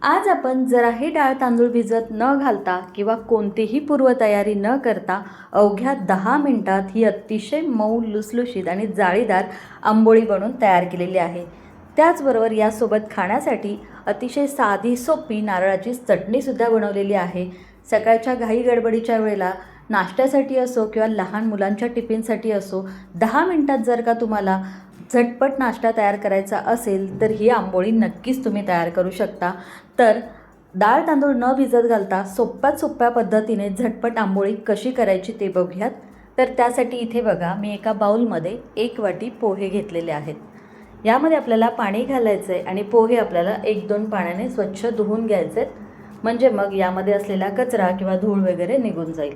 आज आपण जराही डाळ तांदूळ भिजत न घालता किंवा कोणतीही पूर्वतयारी न करता अवघ्या 10 मिनिटात ही अतिशय मऊ लुसलुशीत आणि जाळीदार आंबोळी बनवून तयार केलेली आहे। त्याचबरोबर यासोबत खाण्यासाठी अतिशय साधी सोपी नारळाची चटणीसुद्धा बनवलेली आहे। सकाळच्या घाई गडबडीच्या वेळेला नाश्त्यासाठी असो किंवा लहान मुलांच्या टिफिनसाठी असो 10 मिनिटात जर का तुम्हाला झटपट नाश्ता तयार करायचा असेल तर ही आंबोळी नक्कीच तुम्ही तयार करू शकता। तर डाळ तांदूळ न भिजत घालता सोप्यात सोप्या पद्धतीने झटपट आंबोळी कशी करायची ते बघूयात। तर त्यासाठी इथे बघा मी एका बाउलमध्ये 1 वाटी पोहे घेतलेले आहेत। यामध्ये आपल्याला पाणी घालायचं आहे आणि पोहे आपल्याला 1-2 पाण्याने स्वच्छ धुवून घ्यायचे, म्हणजे मग यामध्ये असलेला कचरा किंवा धूळ वगैरे निघून जाईल।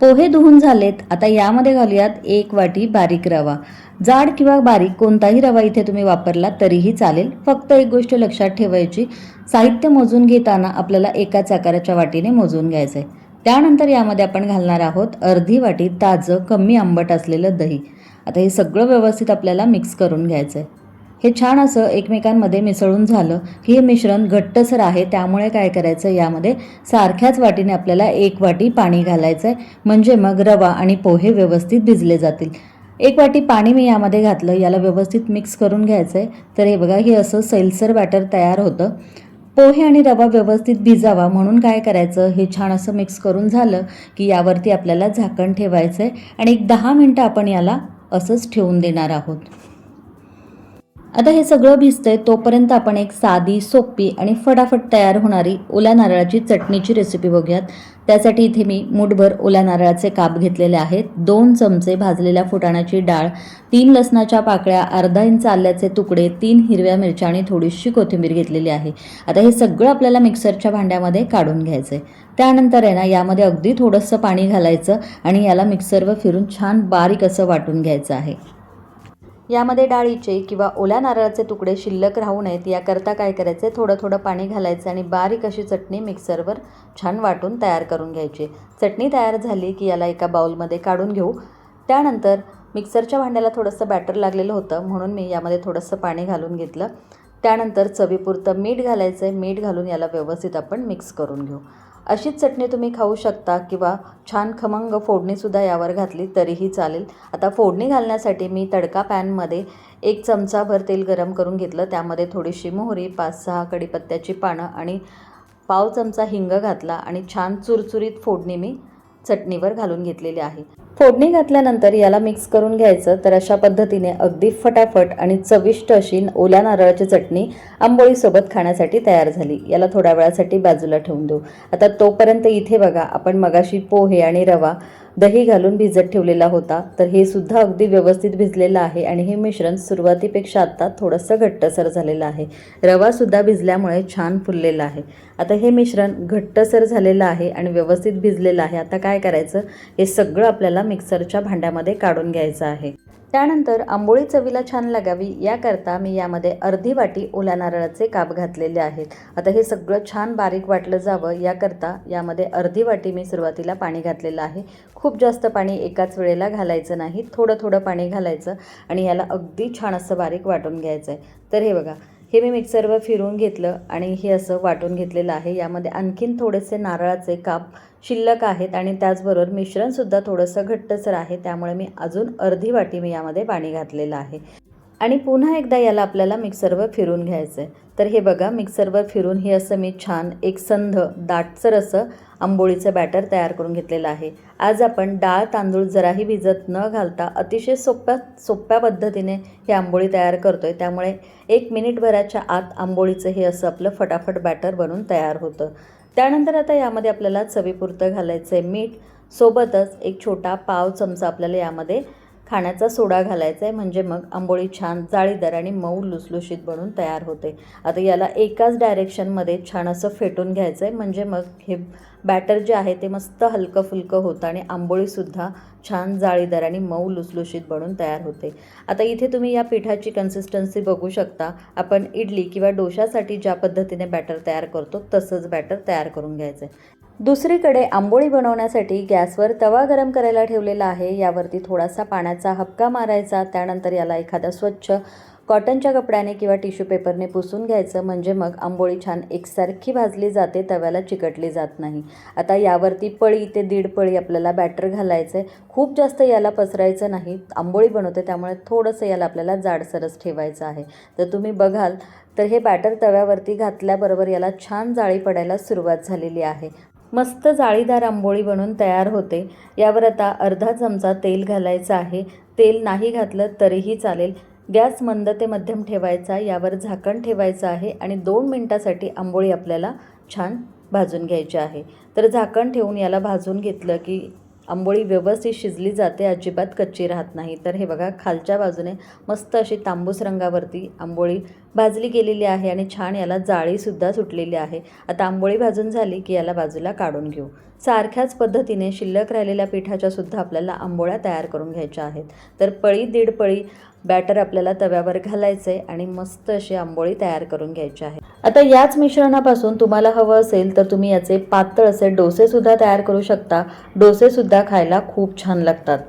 पोहे धुवून झालेत। आता यामध्ये घालूयात 1 वाटी बारीक रवा। जाड किंवा बारीक कोणताही रवा इथे तुम्ही वापरला तरीही चालेल। फक्त एक गोष्ट लक्षात ठेवायची, साहित्य मोजून घेताना आपल्याला एकाच आकाराच्या वाटीने मोजून घ्यायचं आहे। त्यानंतर यामध्ये आपण घालणार आहोत अर्धी वाटी ताजं कमी आंबट असलेलं दही। आता हे सगळं व्यवस्थित आपल्याला मिक्स करून घ्यायचं आहे। हे छान असं एकमेकांमध्ये मिसळून झालं की हे मिश्रण घट्टसर आहे, त्यामुळे काय करायचं, यामध्ये सारख्याच वाटीने आपल्याला 1 वाटी पाणी घालायचं आहे, म्हणजे मग रवा आणि पोहे व्यवस्थित भिजले जातील। 1 वाटी पाणी मी यामध्ये घातलं, याला व्यवस्थित मिक्स करून घ्यायचं आहे। तर हे बघा हे असं सैलसर बॅटर तयार होतं। पोहे आणि रवा व्यवस्थित भिजावा म्हणून काय करायचं, हे छान असं मिक्स करून झालं की यावरती आपल्याला झाकण ठेवायचं आहे आणि एक 10 मिनिटं आपण याला असंच ठेवून देणार आहोत। आता हे सगळं भिजतंय तोपर्यंत आपण एक साधी सोपी आणि फटाफट तयार होणारी ओल्या नारळाची चटणीची रेसिपी बघूयात। त्यासाठी इथे मी मूठभर ओल्या नारळाचे काप घेतलेले आहेत, 2 चमचे भाजलेल्या फुटाण्याची डाळ, 3 लसणाच्या पाकळ्या, अर्धा इंच आल्याचे तुकडे, 3 हिरव्या मिरच्या आणि थोडीशी कोथिंबीर घेतलेली आहे। आता हे सगळं आपल्याला मिक्सरच्या भांड्यामध्ये काढून घ्यायचं आहे। त्यानंतर आहे ना यामध्ये अगदी थोडंसं पाणी घालायचं आणि याला मिक्सरवर फिरून छान बारीक असं वाटून घ्यायचं आहे। यामध्ये डाळीचे किंवा ओल्या नारळाचे तुकडे शिल्लक राहू नयेत याकरता काय करायचं, थोडं थोडं पाणी घालायचं आणि बारीक अशी चटणी मिक्सरवर छान वाटून तयार करून घ्यायची। चटणी तयार झाली की याला एका बाउलमध्ये काढून घेऊ। त्यानंतर मिक्सरच्या भांड्याला थोडंसं बॅटर लागलेलं होतं म्हणून मी यामध्ये थोडंसं पाणी घालून घेतलं। त्यानंतर चवीपुरतं मीठ घालायचं आहे, मीठ घालून याला व्यवस्थित आपण मिक्स करून घेऊ। अशीच चटणी तुम्ही खाऊ शकता किंवा छान खमंग फोडणीसुद्धा यावर घातली तरीही चालेल। आता फोडणी घालण्यासाठी मी तडका पॅनमध्ये 1 चमचाभर तेल गरम करून घेतलं, त्यामध्ये थोडीशी मोहरी, 5-6 कढीपत्त्याची पानं आणि पाव चमचा हिंग घातला आणि छान चुरचुरीत फोडणी मी चटणीवर घालून घेतलेली आहे। फोडणी घातल्यानंतर याला मिक्स करून घ्यायचं। तर अशा पद्धतीने अगदी फटाफट आणि चविष्ट अशी ओल्या नारळाची चटणी आंबोळीसोबत खाण्यासाठी तयार झाली। याला थोड्या वेळासाठी बाजूला ठेवून देऊ। आता तोपर्यंत इथे बघा आपण मगाशी पोहे आणि रवा दही घालून भिजत ठेवलेला होता, तर हे सुद्धा अगदी व्यवस्थित भिजलेलं आहे आणि हे मिश्रण सुरुवातीपेक्षा आता थोडंसं घट्टसर झालेलं आहे। रवासुद्धा भिजल्यामुळे छान फुललेलं आहे। आता हे मिश्रण घट्टसर झालेलं आहे आणि व्यवस्थित भिजलेलं आहे। आता काय करायचं, हे सगळं आपल्याला मिक्सरच्या भांड्यामध्ये काढून घ्यायचं आहे। त्यानंतर आंबोळी चवीला छान लागावी याकरता मी यामध्ये अर्धी वाटी ओल्या नारळाचे काप घातलेले आहेत। आता हे सगळं छान बारीक वाटलं जावं याकरता यामध्ये अर्धी वाटी मी सुरुवातीला पाणी घातलेलं आहे। खूप जास्त पाणी एकाच वेळेला घालायचं नाही, थोडं थोडं पाणी घालायचं आणि याला अगदी छान असं बारीक वाटून घ्यायचं आहे। तर हे बघा हे मी मिक्सरवर फिरवून घेतलं आणि हे असं वाटून घेतलेलं आहे। यामध्ये आणखीन थोडेसे नारळाचे काप शिल्लक आहेत आणि त्याचबरोबर मिश्रणसुद्धा थोडंसं घट्टसर आहे, त्यामुळे मी अजून अर्धी वाटी मी यामध्ये पाणी घातलेलं आहे आणि पुन्हा एकदा याला आपल्याला मिक्सरवर फिरून घ्यायचं आहे। तर हे बघा मिक्सरवर फिरून हे असं मी छान एकसंध दाटसर असं आंबोळीचं बॅटर तयार करून घेतलेलं आहे। आज आपण डाळ तांदूळ जराही भिजत न घालता अतिशय सोप्या पद्धतीने ही आंबोळी तयार करतोय, त्यामुळे 1 मिनिटभराच्या आत आंबोळीचं हे असं आपलं फटाफट बॅटर बनून तयार होतं। त्यानंतर आता यामध्ये आपल्याला चवीपुरतं घालायचं आहे मीठ, सोबतच एक छोटा पाव चमचा आपल्याला यामध्ये खाण्याचा सोडा घालायचा आहे, म्हणजे मग आंबोळी छान जाळीदार आणि मऊ लुसलुशीत बनून तयार होते। आता याला एकाच डायरेक्शनमध्ये छान असं फेटून घ्यायचं आहे, म्हणजे मग हे बॅटर जे आहे ते मस्त हलकं फुलकं होतं आणि आंबोळीसुद्धा छान जाळीदार आणि मऊ लुसलुशीत बनून तयार होते। आता इथे तुम्ही या पिठाची कन्सिस्टन्सी बघू शकता। आपण इडली किंवा डोशासाठी ज्या पद्धतीने बॅटर तयार करतो तसंच बॅटर तयार करून घ्यायचं आहे। दुसरीकडे आंबोळी बनवण्यासाठी गॅसवर तवा गरम करायला ठेवलेला आहे। यावरती थोडासा पाण्याचा हबका मारायचा, त्यानंतर याला एखादा स्वच्छ कॉटनच्या कपड्याने किंवा टिश्यू पेपरने पुसून घ्यायचं, म्हणजे मग आंबोळी छान एकसारखी भाजली जाते, तव्याला चिकटली जात नाही. आता यावरती पळी ते 1.5 पळी आपल्याला बॅटर घालायचं आहे. खूप जास्त याला पसरायचं नाही, आंबोळी बनवते त्यामुळे थोडंसं याला आपल्याला जाडसरच ठेवायचं आहे. तर तुम्ही बघाल तर हे बॅटर तव्यावरती घातल्याबरोबर याला छान जाळी पडायला सुरुवात झालेली आहे. मस्त जाळीदार आंबोळी बनून तयार होते. यावर आता अर्धा चमचा तेल घालायचं आहे. तेल नाही घातलं तरीही चालेल. गॅस मंद ते मध्यम ठेवायचा, यावर झाकण ठेवायचं आहे आणि 2 मिनटासाठी आंबोळी आपल्याला छान भाजून घ्यायची आहे. तर झाकण ठेवून याला भाजून घेतलं की आंबोळी व्यवस्थित शिजली जाते, अजिबात कच्ची राहत नाही. तर हे बघा, खालच्या बाजूने मस्त अशी तांबूस रंगावरती आंबोळी भाजली गेलेली आहे आणि छान याला जाळीसुद्धा सुटलेली आहे. आता आंबोळी भाजून झाली की याला बाजूला काढून घेऊ. सारख्याच पद्धतीने शिल्लक राहिलेल्या पिठाच्या सुद्धा आपल्याला आंबोळ्या तयार करून घ्यायच्या आहेत. तर पळी 1.5 पळी बॅटर आपल्याला तव्यावर घालायचं आहे आणि मस्त अशी आंबोळी तयार करून घ्यायची आहे. आता याच मिश्रणापासून तुम्हाला हवं असेल तर तुम्ही याचे पातळ असे डोसेसुद्धा तयार करू शकता. डोसेसुद्धा खायला खूप छान लागतात.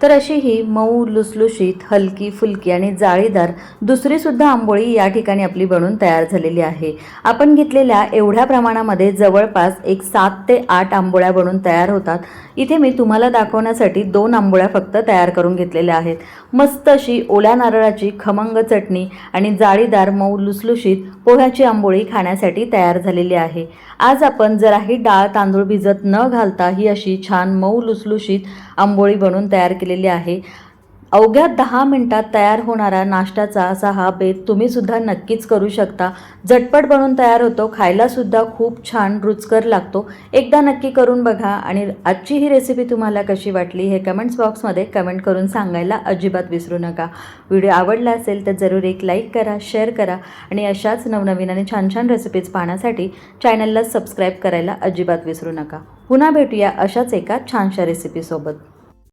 तर अशी ही मऊ लुसलुशीत हलकी फुलकी आणि जाळीदार दुसरीसुद्धा आंबोळी या ठिकाणी आपली बनून तयार झालेली आहे. आपण घेतलेल्या एवढ्या प्रमाणामध्ये जवळपास एक 7 ते 8 आंबोळ्या बनून तयार होतात. इथे मी तुम्हाला दाखवण्यासाठी 2 आंबोळ्या फक्त तयार करून घेतलेल्या आहेत. मस्त अशी ओल्या नारळाची खमंग चटणी आणि जाळीदार मऊ लुसलुशीत पोह्याची आंबोळी खाण्यासाठी तयार झालेली आहे. आज आपण जराही डाळ तांदूळ भिजत न घालता ही अशी छान मऊ लुसलुशीत आंबोळी बनवून तयार केलेली आहे. अवघ्या 10 मिनिटात तयार होणारा नाश्त्याचा असा हा बेत तुम्हीसुद्धा नक्कीच करू शकता. झटपट बनवून तयार होतो, खायलासुद्धा खूप छान रुचकर लागतो. एकदा नक्की करून बघा आणि आजची ही रेसिपी तुम्हाला कशी वाटली हे कमेंट्स बॉक्समध्ये कमेंट करून सांगायला अजिबात विसरू नका. व्हिडिओ आवडला असेल तर जरूर एक लाईक करा, शेअर करा आणि अशाच नवनवीन आणि छान छान रेसिपीज पाहण्यासाठी चॅनलला सबस्क्राईब करायला अजिबात विसरू नका. पुन्हा भेटूया अशाच एका छानशा रेसिपीसोबत.